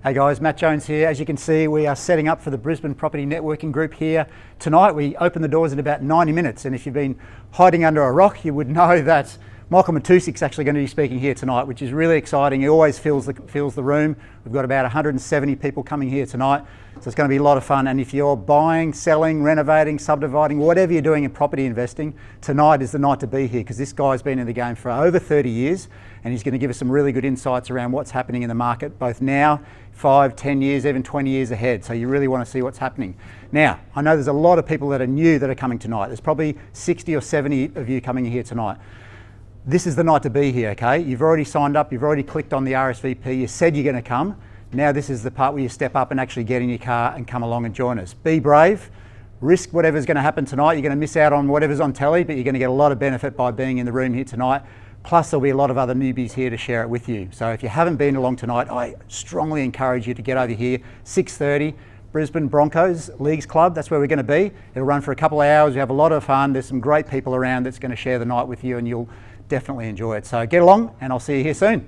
Hey guys, Matt Jones here. As you can see, we are setting up for the Brisbane Property Networking Group here tonight. We open the doors in about 90 minutes, and if you've been hiding under a rock, you would know that Michael Matusik's actually going to be speaking here tonight, which is really exciting. He always fills the room. We've got about 170 people coming here tonight, so it's going to be a lot of fun. And if you're buying, selling, renovating, subdividing, whatever you're doing in property investing, tonight is the night to be here, because this guy's been in the game for over 30 years, and he's going to give us some really good insights around what's happening in the market, both now, 5, 10 years, even 20 years ahead. So you really want to see what's happening. Now, I know there's a lot of people that are new that are coming tonight. There's probably 60 or 70 of you coming here tonight. This is the night to be here, okay? You've already signed up, you've already clicked on the RSVP, you said you're going to come. Now this is the part where you step up and actually get in your car and come along and join us. Be brave, risk whatever's going to happen tonight. You're going to miss out on whatever's on telly, but you're going to get a lot of benefit by being in the room here tonight. Plus there'll be a lot of other newbies here to share it with you. So if you haven't been along tonight, I strongly encourage you to get over here, 6:30, Brisbane Broncos Leagues Club. That's where we're going to be. It'll run for a couple of hours. We have a lot of fun. There's some great people around that's going to share the night with you, and you'll definitely enjoy it. So get along, and I'll see you here soon.